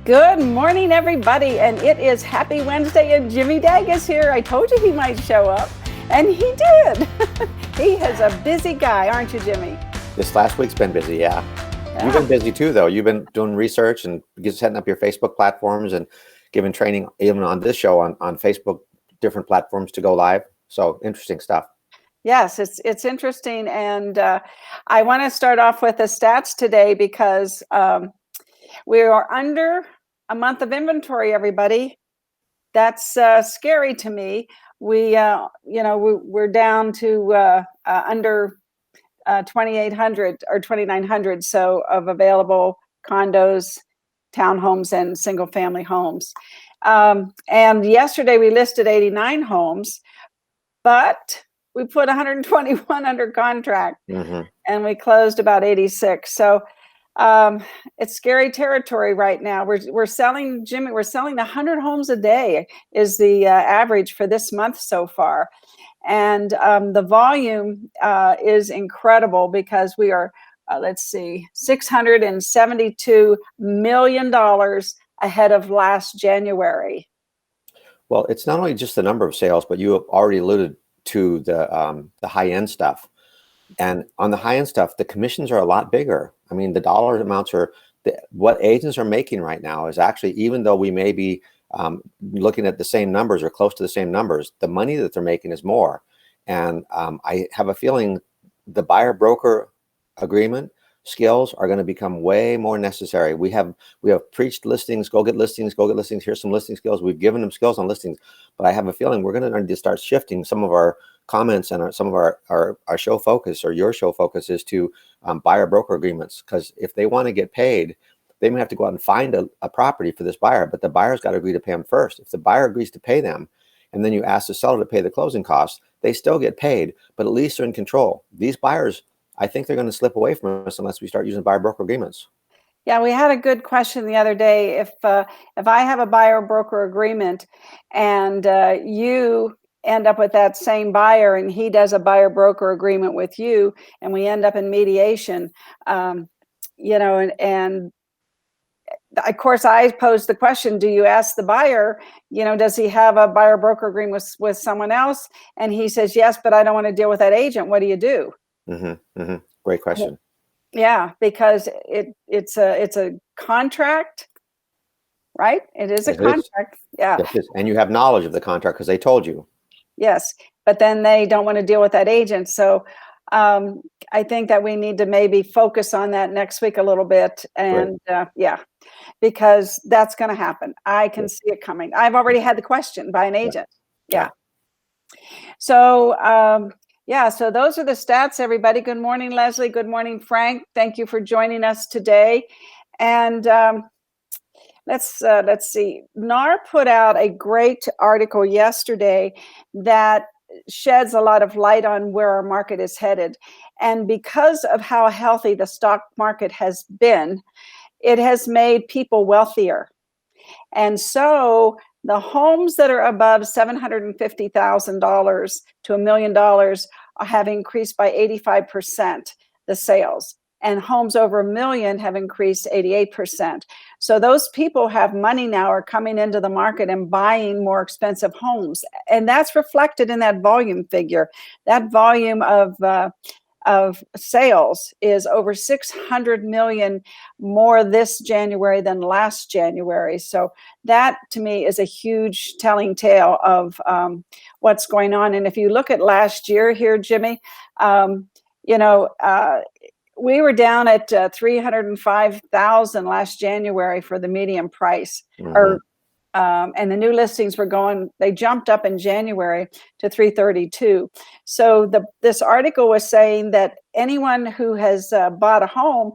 Good morning, everybody, and it is Happy Wednesday, and Jimmy Dague is here. I told you he might show up, and he did. He is a busy guy, aren't you, Jimmy? This last week's been busy, yeah. You've been busy too, though. You've been doing research and setting up your Facebook platforms and giving training even on this show on Facebook, different platforms to go live. So interesting stuff. Yes, it's interesting, and I want to start off with the stats today because we are under a month of inventory, everybody. That's scary to me. We're down to under 2,800 or 2,900 so of available condos, townhomes, and single family homes. And yesterday we listed 89 homes, but we put 121 under contract, and we closed about 86. So it's scary territory right now. We're selling, Jimmy, we're selling 100 homes a day is the average for this month so far. And the volume is incredible because we are, $672 million ahead of last January. Well, it's not only just the number of sales, but you have already alluded to the high-end stuff. And on the high-end stuff, the commissions are a lot bigger. I mean, the dollar amounts are, what agents are making right now is actually, even though we may be looking at the same numbers or close to the same numbers, the money that they're making is more. And I have a feeling the buyer-broker agreement skills are going to become way more necessary. We have preached listings, go get listings, go get listings. Here's some listing skills. We've given them skills on listings, but I have a feeling we're going to need to start shifting some of our comments and some of our show focus, or your show focus, is to buyer broker agreements. Because if they want to get paid, they may have to go out and find a property for this buyer, but the buyer's got to agree to pay them first. If the buyer agrees to pay them, and then you ask the seller to pay the closing costs, they still get paid, but at least they're in control. These buyers, I think they're going to slip away from us unless we start using buyer broker agreements. Yeah, we had a good question the other day. If I have a buyer broker agreement and you end up with that same buyer and he does a buyer broker agreement with you, and we end up in mediation, and of course I posed the question, do you ask the buyer, does he have a buyer broker agreement with someone else? And he says, yes, but I don't want to deal with that agent. What do you do? Great question. Yeah, because it's a contract, right? It is a contract. Yeah. Yes, and you have knowledge of the contract because they told you. Yes, but then they don't want to deal with that agent. So I think that we need to maybe focus on that next week a little bit. And because that's going to happen. I can see it coming. I've already had the question by an agent. Yeah. So so those are the stats, everybody. Good morning, Leslie. Good morning, Frank. Thank you for joining us today. And let's see. NAR put out a great article yesterday that sheds a lot of light on where our market is headed. And because of how healthy the stock market has been, it has made people wealthier. And so the homes that are above $750,000 to $1 million have increased by 85%, the sales. And homes over $1 million have increased 88%. So those people have money now, are coming into the market and buying more expensive homes. And that's reflected in that volume figure. That volume of sales is over 600 million more this January than last January. So that to me is a huge telling tale of what's going on. And if you look at last year here, Jimmy, we were down at 305,000 last January for the median price, and the new listings they jumped up in January to 332. So this article was saying that anyone who has bought a home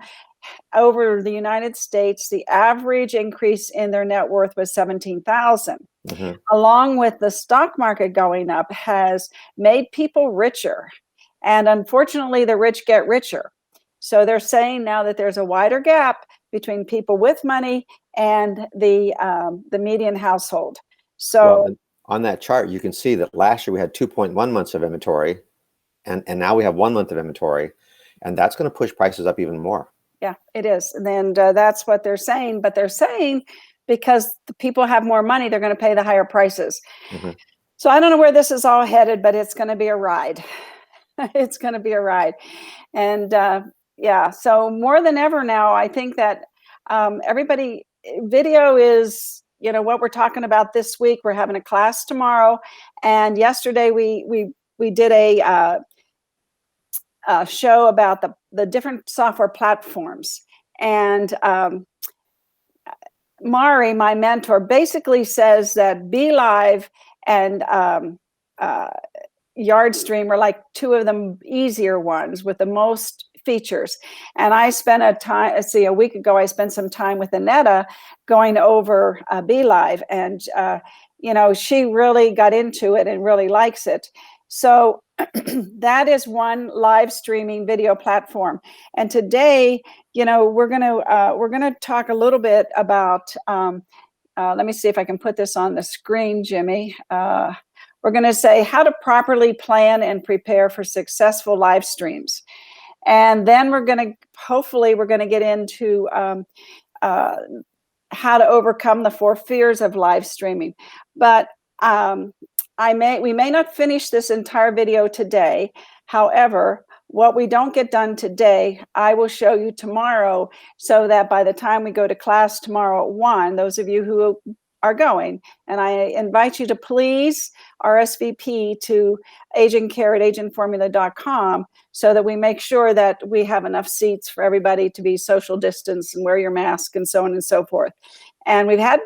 over the United States, the average increase in their net worth was 17,000. Along with the stock market going up has made people richer. And unfortunately, the rich get richer. So they're saying now that there's a wider gap between people with money and the median household. So on that chart, you can see that last year we had 2.1 months of inventory, and now we have 1 month of inventory, and that's going to push prices up even more. Yeah, it is. And that's what they're saying. But they're saying because the people have more money, they're going to pay the higher prices. Mhm. So I don't know where this is all headed, but it's going to be a ride. It's going to be a ride. And yeah, so more than ever now, I think that everybody, video is, you know, what we're talking about this week. We're having a class tomorrow, and yesterday we did a show about the different software platforms. And Mari, my mentor, basically says that BeLive and Yardstream are like two of the easier ones with the most features. And I spent a week ago, I spent some time with Annetta going over BeLive, and you know, she really got into it and really likes it. So that is one live streaming video platform. And today, you know, we're gonna talk a little bit about. Let me see if I can put this on the screen, Jimmy. We're going to say how to properly plan and prepare for successful live streams. And then we're going to, hopefully, we're going to get into how to overcome the 4 fears of live streaming. But we may not finish this entire video today. However, what we don't get done today, I will show you tomorrow, so that by the time we go to class tomorrow at 1, those of you who are going, and I invite you to please RSVP to agentcare@agentformula.com, so that we make sure that we have enough seats for everybody to be social distance and wear your mask and so on and so forth. And we've had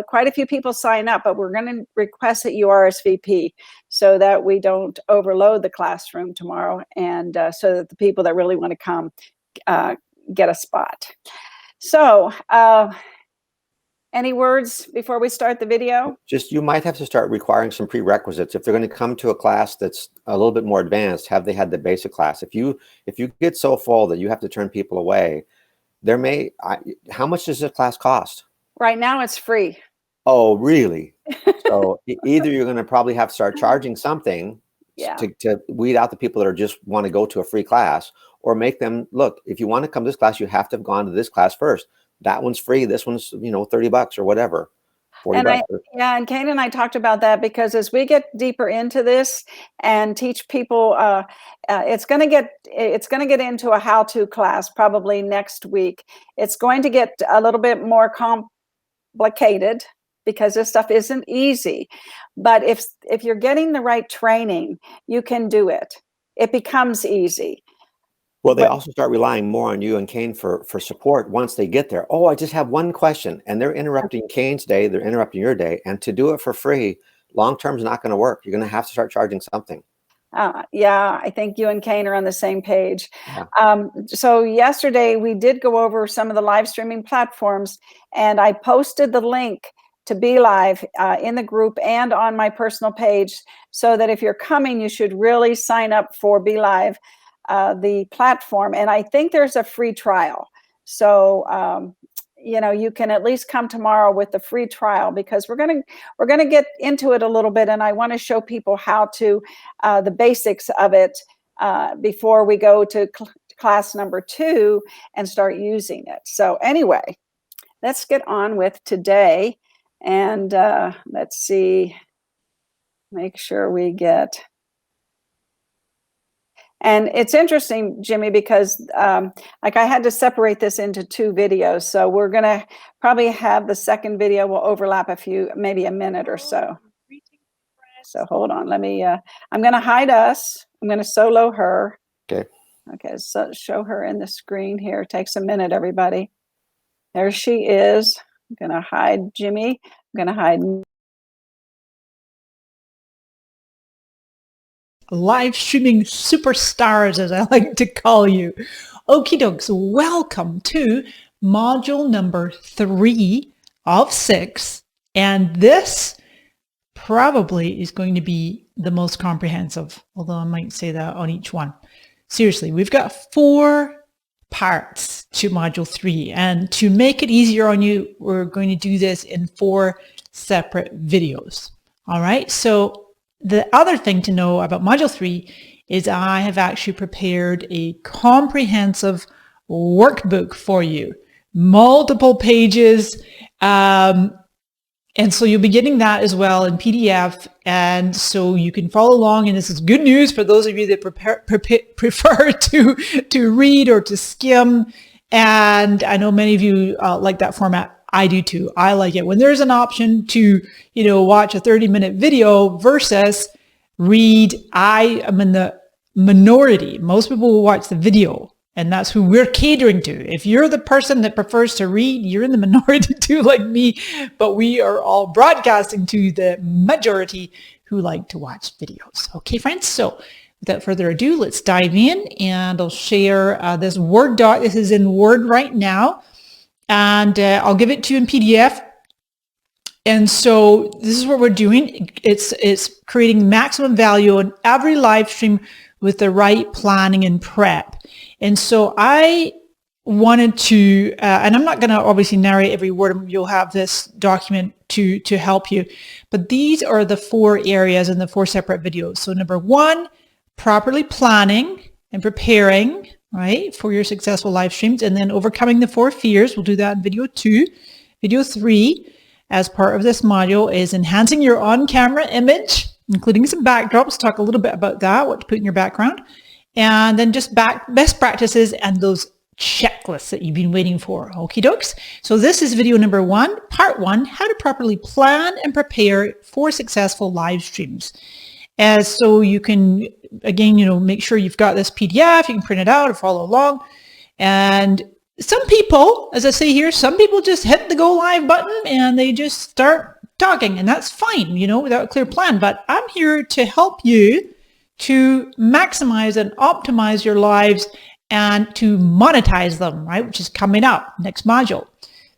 quite a few people sign up, but we're going to request that you RSVP so that we don't overload the classroom tomorrow, and so that the people that really want to come get a spot. So any words before we start the video? Just, you might have to start requiring some prerequisites. If they're going to come to a class that's a little bit more advanced, have they had the basic class? If you get so full that you have to turn people away, how much does the class cost? Right now it's free. Oh, really? So either you're going to probably have to start charging something to weed out the people that are just want to go to a free class, or make them, look, if you want to come to this class, you have to have gone to this class first. That one's free. This one's, you know, $30 or whatever. 40 bucks. And Kane and I talked about that, because as we get deeper into this and teach people, it's going to get into a how-to class probably next week. It's going to get a little bit more complicated, because this stuff isn't easy. But if you're getting the right training, you can do it. It becomes easy. Well, they also start relying more on you and Kane for support once they get there. Oh, I just have one question. And they're interrupting Kane's day. They're interrupting your day. And to do it for free, long-term is not going to work. You're going to have to start charging something. Yeah, I think you and Kane are on the same page. Yeah. So yesterday we did go over some of the live streaming platforms, and I posted the link to BeLive in the group and on my personal page, so that if you're coming, you should really sign up for BeLive, the platform. And I think there's a free trial. So, you know, you can at least come tomorrow with the free trial, because we're going to get into it a little bit. And I want to show people how to, the basics of it, before we go to class number 2 and start using it. So anyway, let's get on with today. And let's see, make sure we get. And it's interesting, Jimmy, because like I had to separate this into 2 videos. So we're going to probably have the second video will overlap maybe a minute or so. So hold on, let me, I'm going to hide us. I'm going to solo her. Okay. Okay, so show her in the screen here. It takes a minute, everybody. There she is. I'm going to hide Jimmy. I'm going to hide. Live streaming superstars, as I like to call you. Okie dokes, welcome to module number 3 of 6. And this probably is going to be the most comprehensive, although I might say that on each one. Seriously, we've got 4 parts to module 3. And to make it easier on you, we're going to do this in 4 separate videos. All right, so the other thing to know about Module 3 is I have actually prepared a comprehensive workbook for you, multiple pages, And so you'll be getting that as well in PDF. And so you can follow along. And this is good news for those of you that prefer to read or to skim. And I know many of you like that format. I do too. I like it when there's an option to, watch a 30-minute video versus read. I am in the minority. Most people will watch the video. And that's who we're catering to. If you're the person that prefers to read, you're in the minority too, like me. But we are all broadcasting to the majority who like to watch videos. Okay, friends. So without further ado, let's dive in, and I'll share this Word doc. This is in Word right now, and I'll give it to you in PDF. And so this is what we're doing. It's creating maximum value on every live stream with the right planning and prep. And so I wanted to, and I'm not going to obviously narrate every word. You'll have this document to help you. But these are the 4 areas in the 4 separate videos. So number 1, properly planning and preparing, right, for your successful live streams. And then overcoming the 4 fears. We'll do that in video 2. Video 3, as part of this module, is enhancing your on-camera image, including some backdrops. Talk a little bit about that, what to put in your background. And then just best practices and those checklists that you've been waiting for. Okie dokes. So this is video number 1, part 1, how to properly plan and prepare for successful live streams. So you can, again, make sure you've got this PDF, you can print it out or follow along. And some people, as I say here, some people just hit the go live button and they just start talking, and that's fine, without a clear plan. But I'm here to help you to maximize and optimize your lives and to monetize them, right? Which is coming up next module.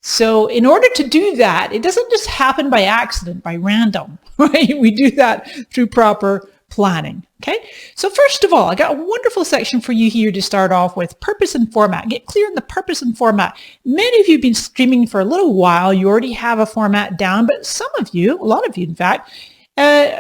So in order to do that, it doesn't just happen by accident, by random, right? We do that through proper planning. Okay. So first of all, I got a wonderful section for you here to start off with: purpose and format. Get clear on the purpose and format. Many of you have been streaming for a little while. You already have a format down, but some of you, a lot of you, in fact,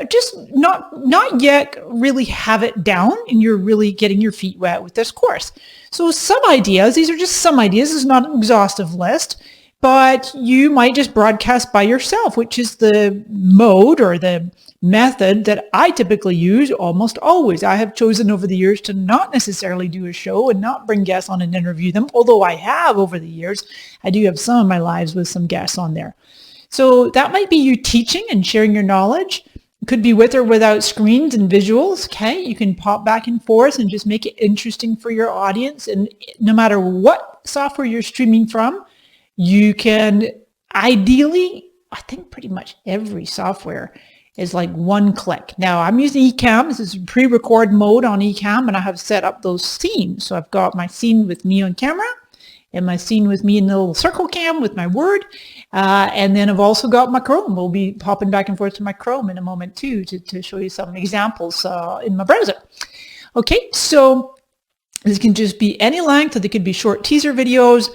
just not yet really have it down, and you're really getting your feet wet with this course. So some ideas, these are just some ideas. This is not an exhaustive list, but you might just broadcast by yourself, which is the mode or the method that I typically use almost always. I have chosen over the years to not necessarily do a show and not bring guests on and interview them, although I have over the years. I do have some of my lives with some guests on there. So that might be you teaching and sharing your knowledge. It could be with or without screens and visuals. Okay, you can pop back and forth and just make it interesting for your audience. And no matter what software you're streaming from, you can ideally, I think pretty much every software is like one click. Now I'm using Ecamm. This is pre-record mode on Ecamm, and I have set up those scenes. So I've got my scene with me on camera and my scene with me in the little circle cam with my Word. And then I've also got my Chrome. We'll be popping back and forth to my Chrome in a moment too, to show you some examples in my browser. Okay, so this can just be any length, or they could be short teaser videos.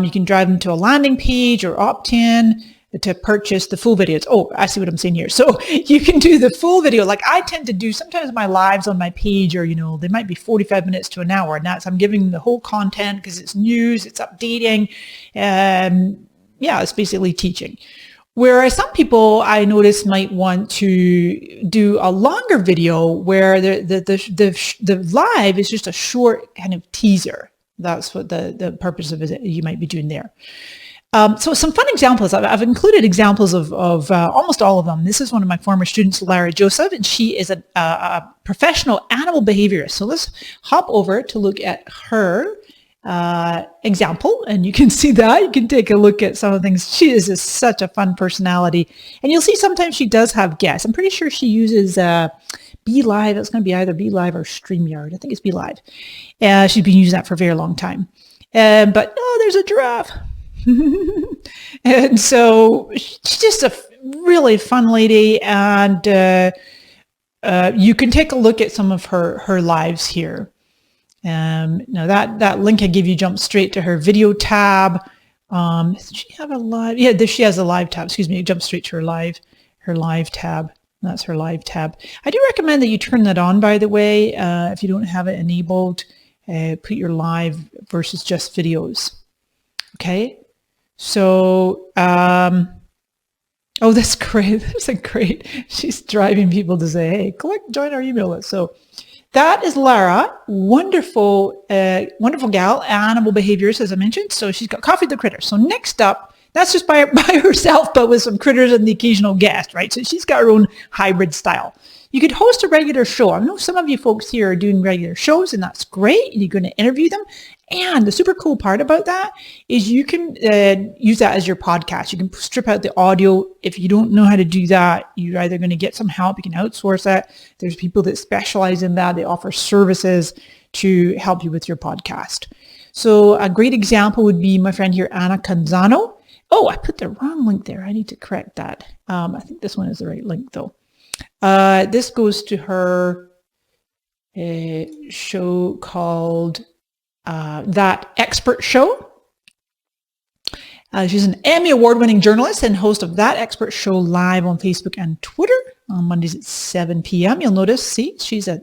You can drive them to a landing page or opt-in to purchase the full videos. Oh, I see what I'm saying here. So you can do the full video. Like I tend to do, sometimes my lives on my page are, they might be 45 minutes to an hour. And that's, I'm giving them the whole content because it's news, it's updating. Yeah, it's basically teaching. Whereas some people I notice might want to do a longer video where the live is just a short kind of teaser. That's what the purpose of it you might be doing there. So some fun examples. I've included examples of almost all of them. This is one of my former students, Lara Joseph, and she is a professional animal behaviorist. So let's hop over to look at her example, and you can see that. You can take a look at some of the things. She is just such a fun personality, and you'll see sometimes she does have guests. I'm pretty sure she uses Be Live. It's going to be either Be Live or StreamYard. I think it's Be Live. She's been using that for a very long time. But oh, there's a giraffe. And so she's just a really fun lady, and you can take a look at some of her lives here. Now that link I give you jumps straight to her video tab. Does she have a live? Yeah, she has a live tab. Excuse me, it jumps straight to her live tab. That's her live tab. I do recommend that you turn that on, by the way, if you don't have it enabled. Put your live versus just videos. Okay. So, oh, that's great. That's a great. She's driving people to say, hey, join our email list. So that is Lara. Wonderful, wonderful gal, animal behaviors, as I mentioned. So she's got Coffee with the Critters. So next up, that's just by herself, but with some critters and the occasional guest, right? So she's got her own hybrid style. You could host a regular show. I know some of you folks here are doing regular shows, and that's great. You're going to interview them. And the super cool part about that is you can use that as your podcast. You can strip out the audio. If you don't know how to do that, you're either going to get some help. You can outsource that. There's people that specialize in that. They offer services to help you with your podcast. So a great example would be my friend here, Anna Canzano. Oh, I put the wrong link there. I need to correct that. I think this one is the right link, though. This goes to her show called That Expert Show. She's an Emmy award-winning journalist and host of That Expert Show live on Facebook and Twitter on Mondays at 7 p.m. You'll notice, see, she's at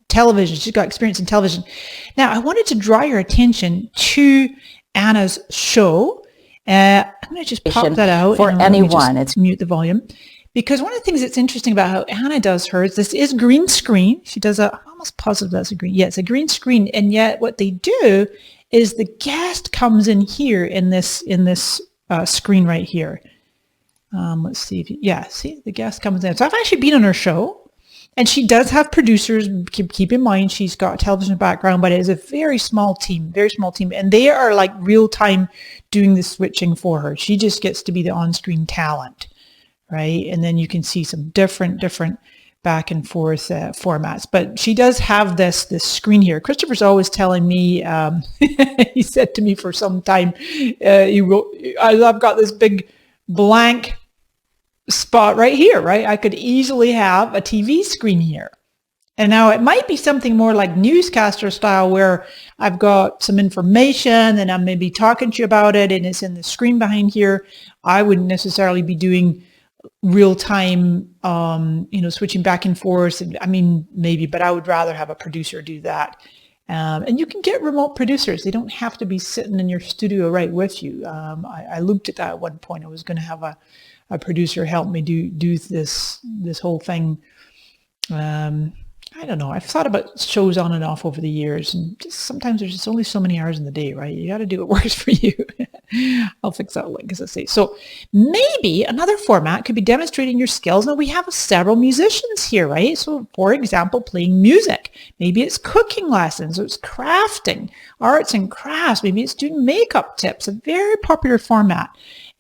television. She's got experience in television. Now, I wanted to draw your attention to Anna's show. I'm going to just pop that out. For anyone. It's mute the volume. Because one of the things that's interesting about how Anna does hers, this is green screen. She does I'm almost positive that's a green. Yeah, it's a green screen. And yet what they do is the guest comes in here in this screen right here. Let's see. See, the guest comes in. So I've actually been on her show, and she does have producers. Keep in mind, she's got a television background, but it is a very small team, and they are like real time doing the switching for her. She just gets to be the on-screen talent. Right, and then you can see some different back and forth formats. But she does have this screen here. Christopher's always telling me. He said to me for some time, I've got this big blank spot right here. Right, I could easily have a TV screen here. And now it might be something more like newscaster style where I've got some information and I'm maybe talking to you about it, and it's in the screen behind here. I wouldn't necessarily be doing real time, switching back and forth. I mean, maybe, but I would rather have a producer do that. And you can get remote producers. They don't have to be sitting in your studio right with you. I looked at that at one point. I was going to have a producer help me do this whole thing. I don't know. I've thought about shows on and off over the years, and just sometimes there's just only so many hours in the day, right? You got to do what works for you. I'll fix that link, as I say. So maybe another format could be demonstrating your skills. Now, we have several musicians here, right? So, for example, playing music. Maybe it's cooking lessons, or it's crafting, arts and crafts. Maybe it's doing makeup tips, a very popular format.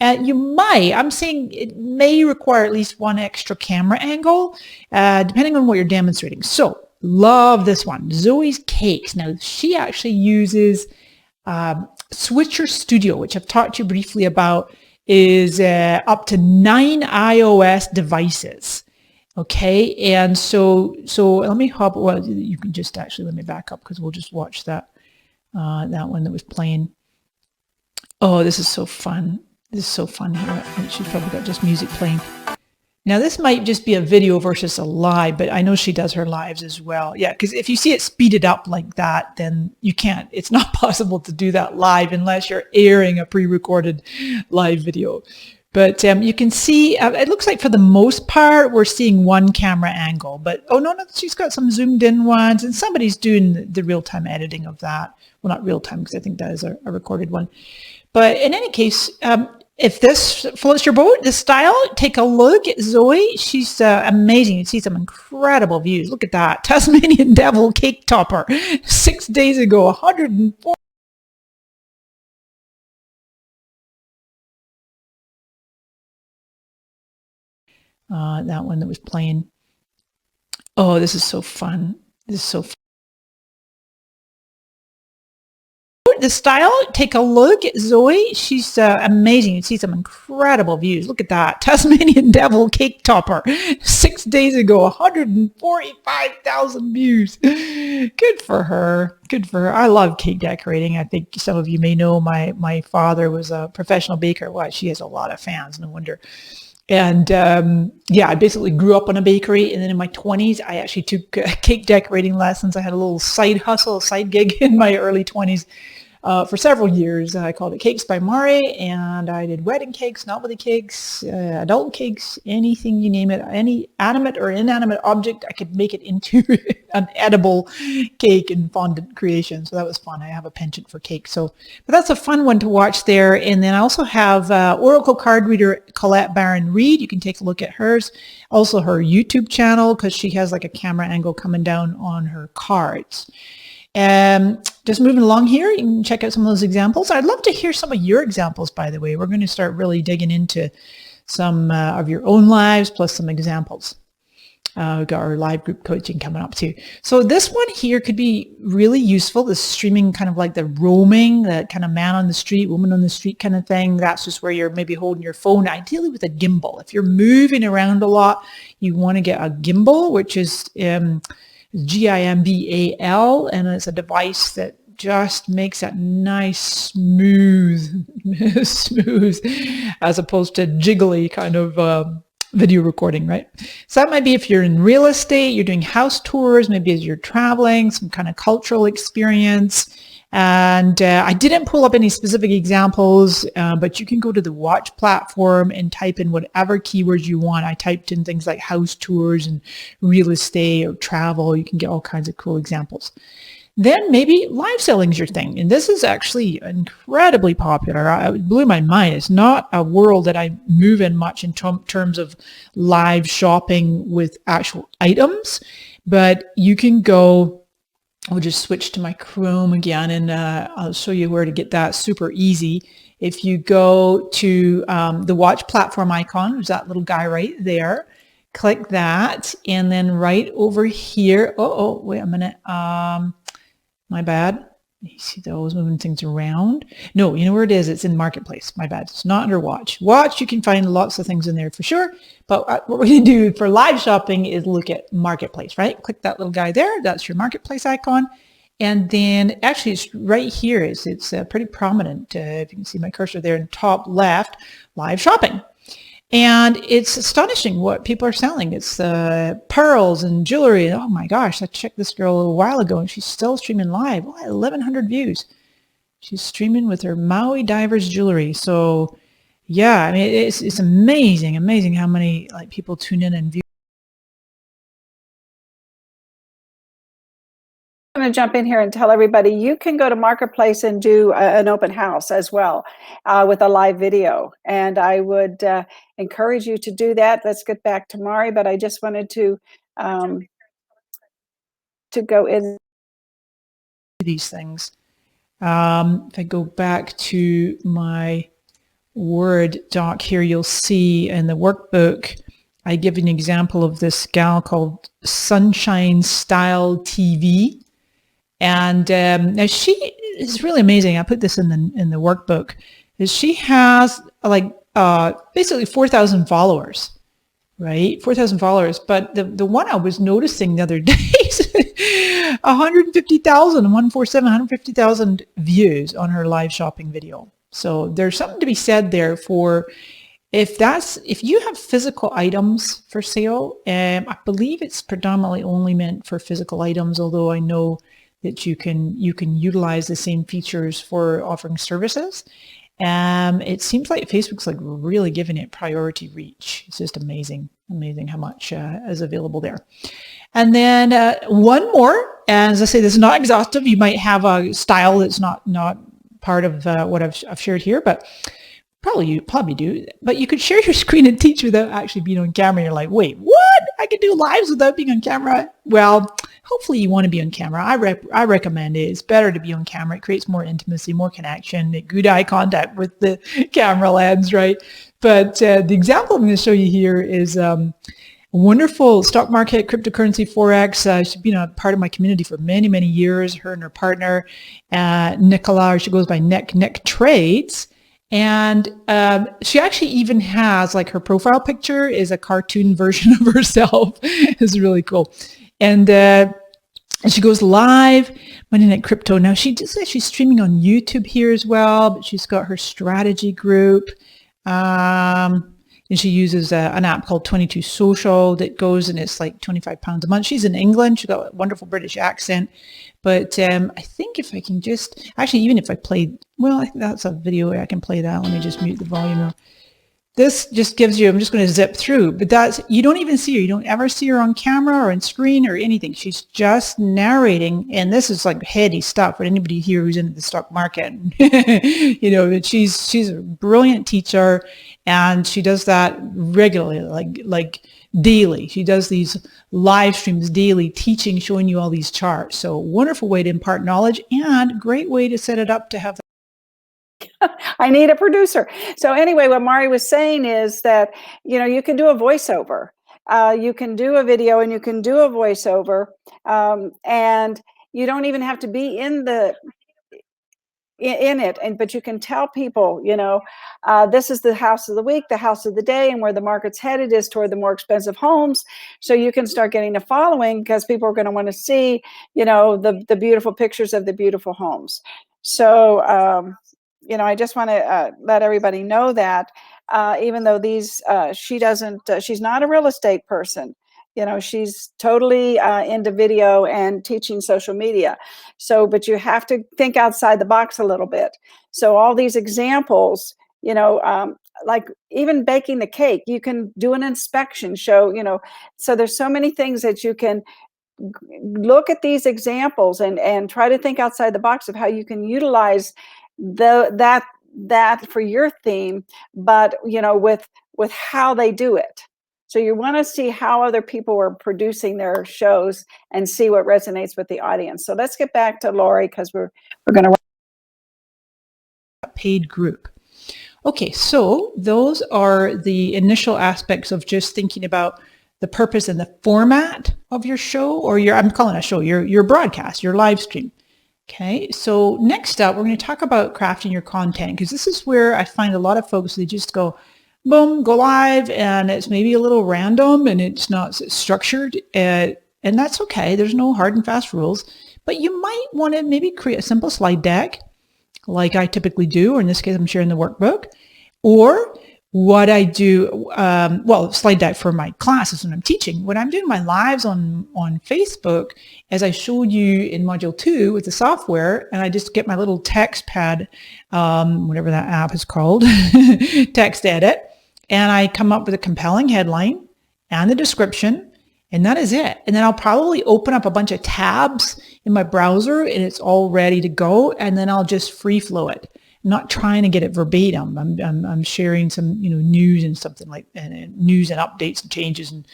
I'm saying it may require at least one extra camera angle, depending on what you're demonstrating. So, love this one, Zoe's Cakes. Now, she actually uses Switcher Studio, which I've talked to you briefly about, is up to 9 iOS devices. Okay, and so let me hop. Well, you can just actually let me back up because we'll just watch that one that was playing. Oh, this is so fun. This is so fun. She's probably got just music playing. Now, this might just be a video versus a live, but I know she does her lives as well. Yeah, because if you see it speeded up like that, then you can't. It's not possible to do that live unless you're airing a pre-recorded live video. But you can see, it looks like for the most part, we're seeing one camera angle. But, oh, no, she's got some zoomed in ones, and somebody's doing the real-time editing of that. Well, not real-time, because I think that is a recorded one. But in any case, if this floats your boat, this style, take a look at Zoe. She's amazing. You see some incredible views. Look at that. Tasmanian Devil Cake Topper. 6 days ago, 104. That one that was playing. Oh, this is so fun. This is so fun. The style, take a look at Zoe. She's amazing. You see some incredible views. Look at that. Tasmanian Devil Cake Topper. 6 days ago, 145,000 views. Good for her. Good for her. I love cake decorating. I think some of you may know my father was a professional baker. Well, she has a lot of fans, no wonder. And I basically grew up in a bakery, and then in my 20s, I actually took cake decorating lessons. I had a little side hustle, a side gig in my early 20s. for several years. I called it Cakes by Mari, and I did wedding cakes, novelty cakes, adult cakes, anything you name it, any animate or inanimate object, I could make it into an edible cake and fondant creation. So that was fun. I have a penchant for cake. So, but that's a fun one to watch there. And then I also have Oracle card reader Colette Barron Reed. You can take a look at hers. Also her YouTube channel, because she has like a camera angle coming down on her cards. Just moving along here, you can check out some of those examples. I'd love to hear some of your examples, by the way. We're going to start really digging into some of your own lives, plus some examples. We've got our live group coaching coming up too. So this one here could be really useful. This streaming, kind of like the roaming, that kind of man on the street, woman on the street kind of thing. That's just where you're maybe holding your phone, ideally with a gimbal. If you're moving around a lot, you want to get a gimbal, which is GIMBAL, and it's a device that just makes that nice smooth as opposed to jiggly kind of video recording, right? So that might be if you're in real estate, you're doing house tours, maybe as you're traveling, some kind of cultural experience. And I didn't pull up any specific examples, but you can go to the Watch platform and type in whatever keywords you want. I typed in things like house tours and real estate or travel. You can get all kinds of cool examples. Then maybe live selling is your thing. And this is actually incredibly popular. It blew my mind. It's not a world that I move in much in terms of live shopping with actual items, but you can go, I'll just switch to my Chrome again, and I'll show you where to get that super easy. If you go to the Watch platform icon, there's that little guy right there. Click that, and then right over here, oh, wait a minute. My bad. You see those moving things around? No, you know where it is? It's in Marketplace. My bad. It's not under Watch. Watch, you can find lots of things in there for sure. But what we're going to do for live shopping is look at Marketplace, right? Click that little guy there. That's your Marketplace icon. And then actually it's right here. It's pretty prominent. If you can see my cursor there in the top left, live shopping. And it's astonishing what people are selling. It's pearls and jewelry. Oh my gosh, I checked this girl a little while ago and she's still streaming live. Oh, 1,100 views. She's streaming with her Maui Divers jewelry. So yeah, I mean, it's amazing how many people tune in and view. I'm going to jump in here and tell everybody you can go to Marketplace and do an open house as well with a live video. And I would encourage you to do that. Let's get back to Mari, but I just wanted to go in these things. If I go back to my Word doc here, you'll see in the workbook, I give an example of this gal called Sunshine Style TV. And now she is really amazing. I put this in the workbook. Is she has basically 4,000 followers, right? 4,000 followers. But the one I was noticing the other day is 150,000 views on her live shopping video. So there's something to be said there for if you have physical items for sale. I believe it's predominantly only meant for physical items, although I know that you can utilize the same features for offering services. It seems like Facebook's really giving it priority reach. It's just amazing how much is available there. And then one more, as I say, this is not exhaustive. You might have a style that's not part of what I've shared here, but you probably do. But you could share your screen and teach without actually being on camera. You're like, wait, what? I can do lives without being on camera? Well, hopefully you want to be on camera. I recommend it. It's better to be on camera. It creates more intimacy, more connection, good eye contact with the camera lens, right? But the example I'm going to show you here is a wonderful stock market, cryptocurrency, Forex. She's been a part of my community for many, many years. Her and her partner, Nicola, she goes by Nick Trades. And she actually even has her profile picture is a cartoon version of herself. It's really cool. And she goes live Monday Night Crypto. Now she's streaming on YouTube here as well, but she's got her strategy group. Yeah, And she uses an app called 22 Social that goes, and it's like £25 a month. She's in England. She's got a wonderful British accent. But I think if I can just, actually, even if I played, well, I think that's a video where I can play that. Let me just mute the volume. This just gives you, I'm just going to zip through, but that's, you don't even see her. You don't ever see her on camera or on screen or anything. She's just narrating. And this is like heady stuff for anybody here who's in the stock market. You know, but she's a brilliant teacher, and she does that regularly, like daily. She does these live streams daily, teaching, showing you all these charts. So wonderful way to impart knowledge, and great way to set it up to have. I need a producer. So anyway, what Mari was saying is that, you know, you can do a voiceover. You can do a video and you can do a voiceover. And you don't even have to be in it, but you can tell people, you know, this is the house of the week, the house of the day, and where the market's headed is toward the more expensive homes. So you can start getting a following, because people are going to want to see, you know, the beautiful pictures of the beautiful homes. So you know, I just want to let everybody know that even though she's not a real estate person. You know, she's totally into video and teaching social media. So, but you have to think outside the box a little bit. So all these examples, you know, like even baking the cake, you can do an inspection show, you know, so there's so many things that you can look at these examples and try to think outside the box of how you can utilize that for your theme, but you know, with how they do it. So you want to see how other people are producing their shows and see what resonates with the audience. So let's get back to Lori, because we're going to paid group. Okay, so those are the initial aspects of just thinking about the purpose and the format of your show, or I'm calling it a show, your broadcast, your live stream. Okay, so next up, we're going to talk about crafting your content, because this is where I find a lot of folks, they just go, boom, go live, and it's maybe a little random and it's not structured, and that's okay. There's no hard and fast rules, but you might want to maybe create a simple slide deck like I typically do, or in this case, I'm sharing the workbook, or what I do, well, slide deck for my classes when I'm teaching. When I'm doing my lives on Facebook, as I showed you in module 2 with the software, and I just get my little text pad, whatever that app is called, text edit, and I come up with a compelling headline and the description, and that is it. And then I'll probably open up a bunch of tabs in my browser, and it's all ready to go, and then I'll just free flow it. I'm not trying to get it verbatim. I'm sharing some, you know, news and something like, and news and updates and changes and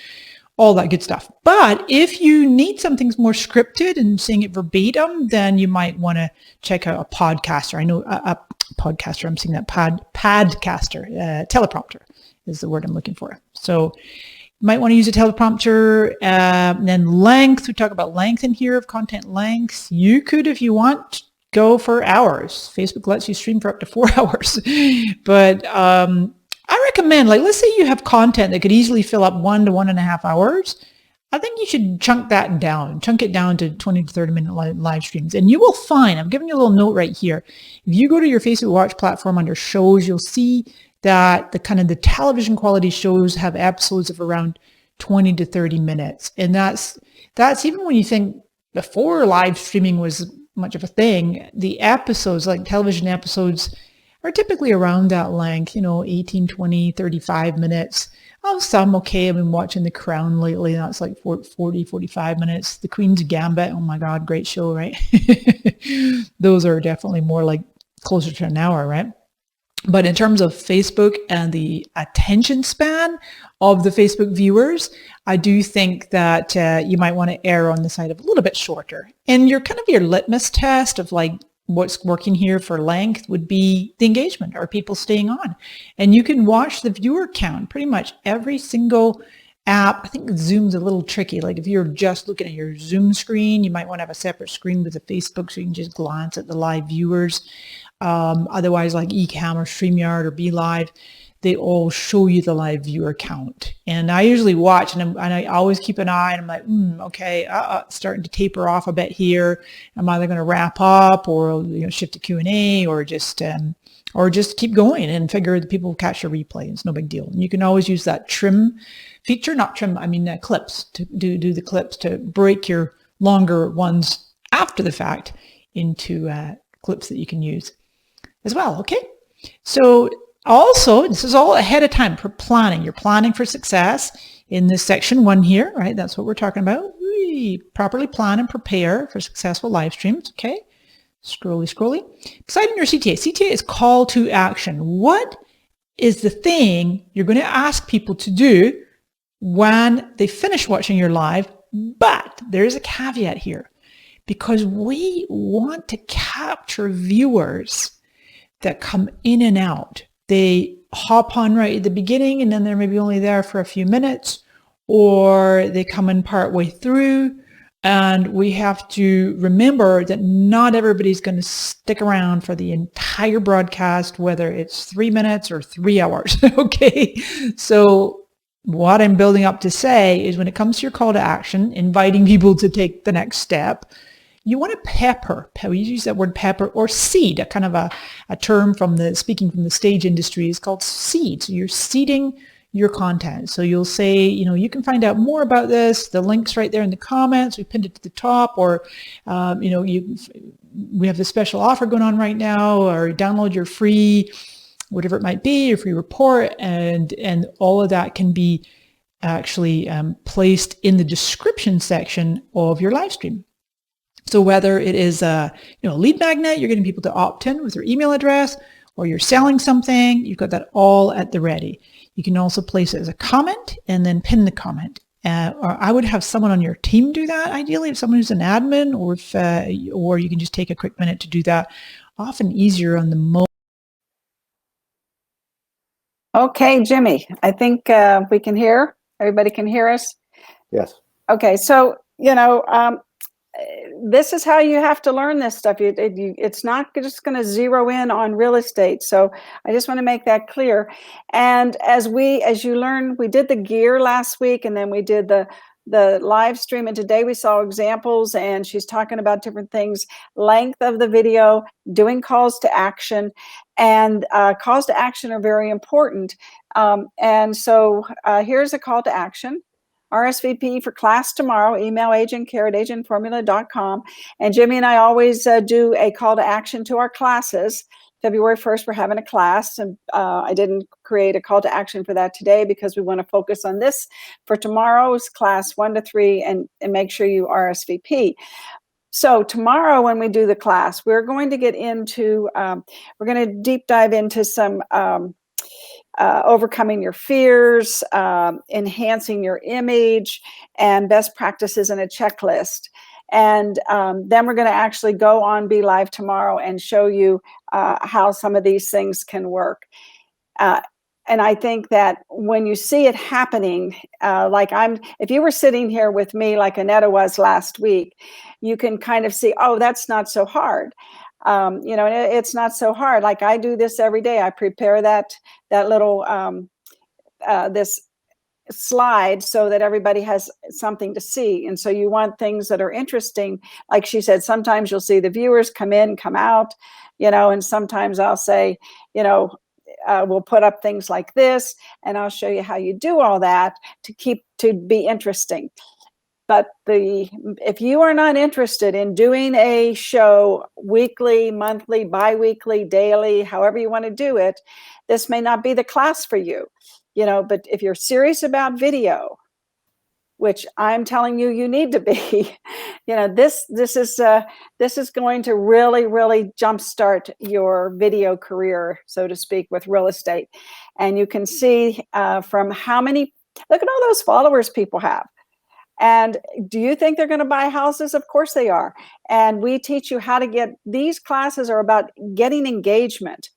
all that good stuff. But if you need something more scripted and saying it verbatim, then you might want to check out a podcaster. I know a podcaster, I'm saying that podcaster, teleprompter is the word I'm looking for. So you might want to use a teleprompter. And then length, we talk about length in here, of content length. You could, if you want, go for hours. Facebook lets you stream for up to 4 hours. But I recommend, like, let's say you have content that could easily fill up 1 to 1.5 hours. I think you should chunk it down to 20 to 30 minute live streams. And you will find, I'm giving you a little note right here. If you go to your Facebook Watch platform under shows, you'll see that the television quality shows have episodes of around 20 to 30 minutes. And that's even when you think before live streaming was much of a thing, the episodes, like television episodes, are typically around that length, 18, 20, 35 minutes. Some, okay, I've been watching The Crown lately, that's like 40, 45 minutes. The Queen's Gambit, oh my God, great show, right? Those are definitely more like closer to an hour, right? But in terms of Facebook and the attention span of the Facebook viewers, I do think that you might want to err on the side of a little bit shorter. And your litmus test of like what's working here for length would be the engagement. Are people staying on? And you can watch the viewer count pretty much every single app. I think Zoom's a little tricky. Like if you're just looking at your Zoom screen, you might want to have a separate screen with the Facebook so you can just glance at the live viewers. Otherwise, like Ecamm or StreamYard or BeLive, they all show you the live viewer count. And I usually watch, and I always keep an eye, and I'm like, okay, starting to taper off a bit here. I'm either going to wrap up, or shift to Q&A, or just keep going and figure that people will catch a replay. It's no big deal. And you can always use that trim feature, not trim, I mean clips, to do the clips, to break your longer ones after the fact into clips that you can use as well. Okay. So also, this is all ahead of time for planning. You're planning for success in this section 1 here, right? That's what we're talking about. We properly plan and prepare for successful live streams. Okay. Scrolly. Deciding your CTA. CTA is call to action. What is the thing you're going to ask people to do when they finish watching your live? But there's a caveat here, because we want to capture viewers that come in and out. They hop on right at the beginning, and then they're maybe only there for a few minutes, or they come in part way through. And we have to remember that not everybody's going to stick around for the entire broadcast, whether it's 3 minutes or 3 hours. Okay. So what I'm building up to say is, when it comes to your call to action, inviting people to take the next step, you want to pepper. We use that word pepper, or seed, a kind of a term speaking from the stage industry, is called seed. So you're seeding your content. So you'll say, you can find out more about this. The link's right there in the comments. We pinned it to the top, or, we have this special offer going on right now, or download your free, whatever it might be, your free report, and all of that can be actually placed in the description section of your live stream. So whether it is a lead magnet, you're getting people to opt in with their email address, or you're selling something, you've got that all at the ready. You can also place it as a comment and then pin the comment. Or I would have someone on your team do that, ideally, if someone who's an admin, or you can just take a quick minute to do that. Often easier on the mobile. Okay, Jimmy, I think we can hear. Everybody can hear us? Yes. Okay, so, this is how you have to learn this stuff. It's not just going to zero in on real estate. So I just want to make that clear. And as you learn, we did the gear last week, and then we did the live stream. And today we saw examples, and she's talking about different things, length of the video, doing calls to action. And calls to action are very important. And so here's a call to action. RSVP for class tomorrow, email agent@agentformula.com. And Jimmy and I always do a call to action to our classes. February 1st, we're having a class, and I didn't create a call to action for that today, because we want to focus on this for tomorrow's class 1 to 3, and make sure you RSVP. So tomorrow, when we do the class, we're going to get into, we're going to deep dive into some overcoming your fears, enhancing your image, and best practices in a checklist. And then we're going to actually go on Be Live tomorrow and show you how some of these things can work. And I think that when you see it happening, if you were sitting here with me like Annetta was last week, you can kind of see, oh, that's not so hard. It's not so hard. Like, I do this every day. I prepare that little this slide so that everybody has something to see. And so you want things that are interesting. Like she said, sometimes you'll see the viewers come in, come out, and sometimes I'll say, we'll put up things like this, and I'll show you how you do all that to be interesting. But if you are not interested in doing a show weekly, monthly, bi-weekly, daily, however you want to do it, this may not be the class for you. But if you're serious about video, which I'm telling you, you need to be, this is going to really, really jumpstart your video career, so to speak, with real estate. And you can see from look at all those followers people have. And do you think they're going to buy houses? Of course they are. And we teach you how to these classes are about getting engagement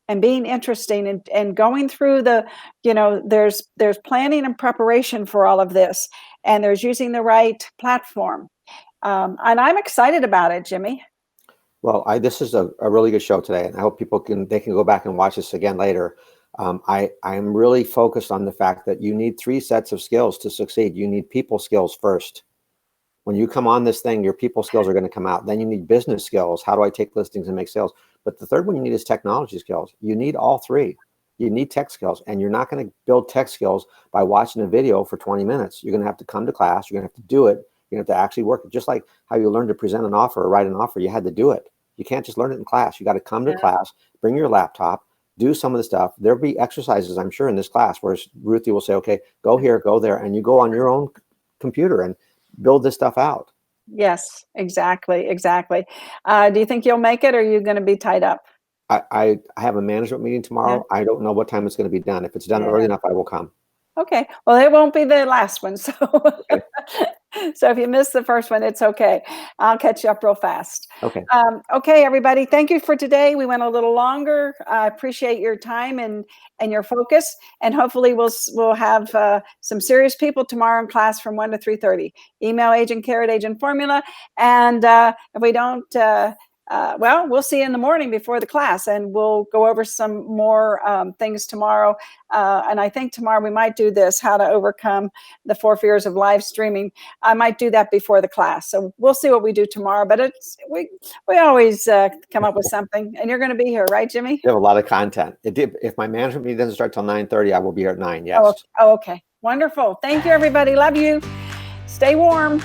and being interesting, and going through there's planning and preparation for all of this, and there's using the right platform. And I'm excited about it, Jimmy. Well, this is a really good show today, and I hope people can go back and watch this again later. I'm really focused on the fact that you need 3 sets of skills to succeed. You need people skills first. When you come on this thing, your people skills are going to come out. Then you need business skills. How do I take listings and make sales? But the third one you need is technology skills. You need all 3. You need tech skills, and you're not going to build tech skills by watching a video for 20 minutes. You're going to have to come to class. You're going to have to do it. You're going to have to actually work it. Just like how you learn to present an offer or write an offer, you had to do it. You can't just learn it in class. You got to come to class, bring your laptop, do some of the stuff. There'll be exercises, I'm sure, in this class where Ruthie will say, okay, go here, go there, and you go on your own computer and build this stuff out. Yes, exactly. Do you think you'll make it, or are you going to be tied up? I have a management meeting tomorrow. I don't know what time it's going to be done. If it's done early enough, I will come. Okay. Well, it won't be the last one. So, so if you missed the first one, it's okay. I'll catch you up real fast. Okay. Okay, everybody. Thank you for today. We went a little longer. I appreciate your time and your focus. And hopefully we'll have some serious people tomorrow in class from 1 to 3:30. Email Agent Carrot Agent Formula. And if we don't, well, we'll see you in the morning before the class, and we'll go over some more things tomorrow. And I think tomorrow we might do this, how to overcome the 4 fears of live streaming. I might do that before the class. So we'll see what we do tomorrow, but we always come up with something, and you're going to be here, right, Jimmy? You have a lot of content. If my management meeting doesn't start till 9:30, I will be here at 9. Yes. Oh, okay. Wonderful. Thank you, everybody. Love you. Stay warm.